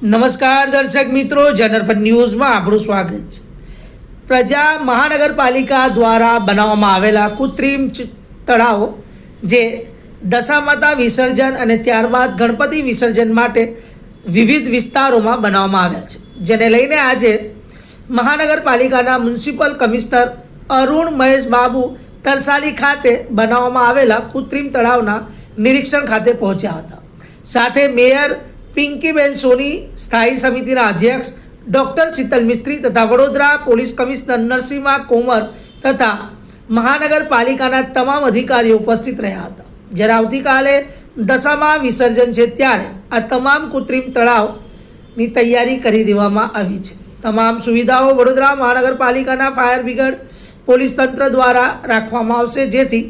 નમસ્કાર દર્શક મિત્રો, જનરપદ ન્યૂઝમાં આપણું સ્વાગત છે। પ્રજા મહાનગરપાલિકા દ્વારા બનાવવામાં આવેલા કૃત્રિમ તળાવ જે દશામાતા વિસર્જન અને ત્યારબાદ ગણપતિ વિસર્જન માટે વિવિધ વિસ્તારોમાં બનાવવામાં આવ્યા છે, જેને લઈને આજે મહાનગરપાલિકાના મ્યુનિસિપલ કમિશનર અરુણ મહેશ બાબુ તરસાલી ખાતે બનાવવામાં આવેલા કૃત્રિમ તળાવના નિરીક્ષણ ખાતે પહોંચ્યા હતા। સાથે મેયર પિંકીબેન સોની, સ્થાયી સમિતિના અધ્યક્ષ ડૉક્ટર શીતલ મિસ્ત્રી તથા વડોદરા પોલીસ કમિશનર નરસિંહા કોમર તથા મહાનગરપાલિકાના તમામ અધિકારીઓ ઉપસ્થિત રહ્યા હતા। જ્યારે આવતીકાલે દશામા વિસર્જન છે ત્યારે આ તમામ કૃત્રિમ તળાવની તૈયારી કરી દેવામાં આવી છે। તમામ સુવિધાઓ વડોદરા મહાનગરપાલિકાના ફાયર બ્રિગેડ પોલીસ તંત્ર દ્વારા રાખવામાં આવશે, જેથી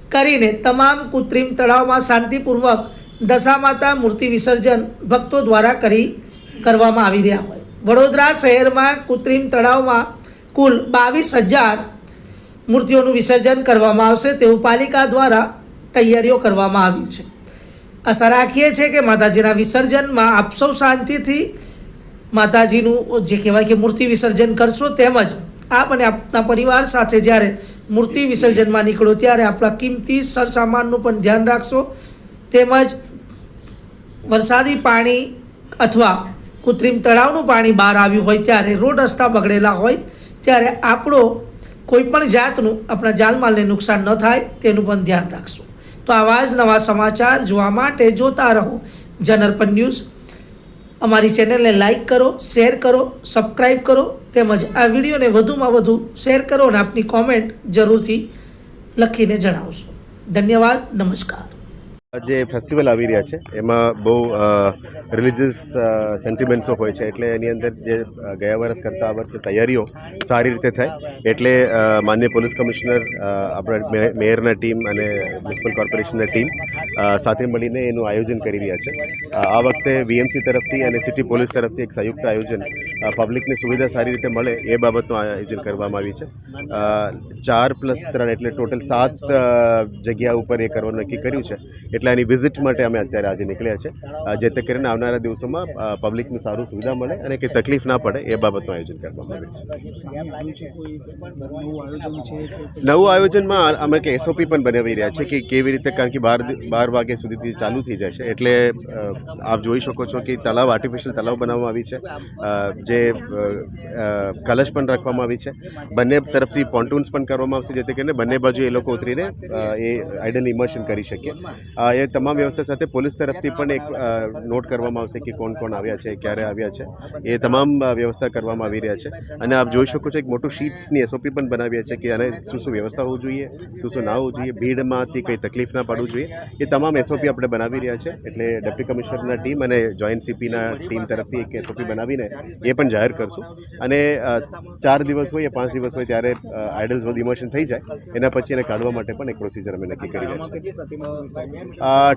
કરીને તમામ કૃત્રિમ તળાવમાં શાંતિપૂર્વક દશામાતા મૂર્તિ વિસર્જન ભક્તો દ્વારા કરવામાં આવી રહ્યા હોય। વડોદરા શહેરમાં કૃત્રિમ તળાવમાં કુલ 22,000 મૂર્તિઓનું વિસર્જન કરવામાં આવશે તેવું પાલિકા દ્વારા તૈયારીઓ કરવામાં આવી છે। આશા રાખીએ છીએ કે માતાજીના વિસર્જનમાં આપ સૌ શાંતિથી માતાજીનું જે કહેવાય કે મૂર્તિ વિસર્જન કરશો, તેમજ આપ અને આપના પરિવાર સાથે જ્યારે મૂર્તિ વિસર્જનમાં નીકળો ત્યારે આપણા કિંમતી સરસામાનનું પણ ધ્યાન રાખશો, તેમજ વરસાદી પાણી અથવા કૃત્રિમ તળાવનું પાણી બહાર આવ્યું હોય ત્યારે રોડ રસ્તા બગડેલા હોય ત્યારે આપણો કોઈપણ જાતનું આપણા જાનમાલને નુકસાન ન થાય તેનું પણ ધ્યાન રાખશું। તો આવા જ નવા સમાચાર જોવા માટે જોતા રહો જનરપદ ન્યૂઝ। અમારી ચેનલને લાઈક કરો, શેર કરો, સબસ્ક્રાઈબ કરો, તેમજ આ વિડીયોને વધુમાં વધુ શેર કરો અને આપની કોમેન્ટ જરૂરથી લખીને જણાવશો। ધન્યવાદ, નમસ્કાર। જે ફેસ્ટિવલ આવી રહ્યા છે એમાં બહુ રિલિજિયસ સેન્ટિમેન્ટ્સો હોય છે, એટલે એની અંદર જે ગયા વર્ષ કરતાં આ વર્ષે તૈયારીઓ સારી રીતે થાય એટલે માનનીય પોલીસ કમિશનર, આપણા મેયરના ટીમ અને મ્યુનિસિપલ કોર્પોરેશનના ટીમ સાથે મળીને એનું આયોજન કરી રહ્યા છે। આ વખતે વીએમસી તરફથી અને સિટી પોલીસ તરફથી એક સંયુક્ત આયોજન પબ્લિકને સુવિધા સારી રીતે મળે એ બાબતનું આયોજન કરવામાં આવ્યું છે। 4+3 એટલે ટોટલ 7 જગ્યા ઉપર એ કરવાનું નક્કી કર્યું છે, એટલે એની વિઝિટ માટે અમે અત્યારે આજે નીકળ્યા છે, જેથી કરીને આવનારા દિવસોમાં પબ્લિકને સારું સુવિધા મળે અને કંઈ તકલીફ ના પડે એ બાબતનું આયોજન કરવામાં આવ્યું છે। નવું આયોજનમાં અમે કે એસઓપી પણ બનાવી રહ્યા છે કે કેવી રીતે, કારણ કે 12 વાગ્યા સુધીથી ચાલુ થઈ જાય છે, એટલે આપ જોઈ શકો છો કે તળાવ આર્ટિફિશિયલ તળાવ બનાવવામાં આવી છે, જે કલશ પણ રાખવામાં આવી છે, બંને તરફથી પોન્ટૂન્સ પણ કરવામાં આવશે, જેથી કરીને બંને બાજુ એ લોકો ઉતરીને એ આઈડલ ઇમર્શન કરી શકીએ। એ તમામ વ્યવસ્થા સાથે પોલીસ તરફથી પણ એક નોટ કરવામાં આવશે કે કોણ કોણ આવ્યા છે, ક્યારે આવ્યા છે, એ તમામ વ્યવસ્થા કરવામાં આવી રહ્યા છે। અને આપ જોઈ શકો છો એક મોટું શીટ્સની એસઓપી પણ બનાવ્યા છે કે આને શું વ્યવસ્થા હોવું જોઈએ, શું ના હોવું જોઈએ, ભીડમાંથી કંઈ તકલીફ ના પડવું જોઈએ, એ તમામ એસઓપી આપણે બનાવી રહ્યા છે। એટલે ડેપ્યુટી કમિશનરના ટીમ અને જોઈન્ટ સીપીના ટીમ તરફથી એક એસઓપી બનાવીને એ પણ જાહેર કરશું, અને 4 દિવસ હોય યા 5 દિવસ હોય ત્યારે આઈડલ્સ બધું ઇમોશન થઈ જાય એના પછી એને કાઢવા માટે પણ એક પ્રોસિજર અમે નક્કી કરી રહ્યા છીએ।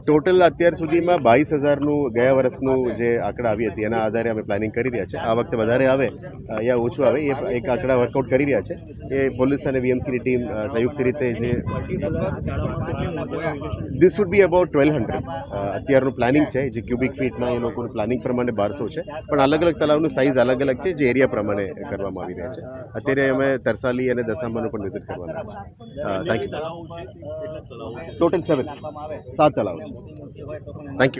ટોટલ અત્યાર સુધીમાં 22,000નું ગયા વર્ષનું જે આંકડા આવી હતી એના આધારે અમે પ્લાનિંગ કરી રહ્યા છે। આ વખતે વધારે આવે યા ઓછું આવે એ એક આંકડા વર્કઆઉટ કરી રહ્યા છે, એ પોલીસ અને વીએમસીની ટીમ સંયુક્ત રીતે જે ધીસ વુડ બી અબાઉટ 1200 અત્યારનું પ્લાનિંગ છે, જે ક્યુબિક ફીટના એ લોકોનું પ્લાનિંગ પ્રમાણે 1200 છે, પણ અલગ અલગ તળાવનું સાઇઝ અલગ અલગ છે, જે એરિયા પ્રમાણે કરવામાં આવી રહ્યા છે। અત્યારે અમે તરસાલી અને દશામાનું પણ વિઝિટ કરવાના છે। Thank you. ટોટલ 7 તળાવ છે। Thank you.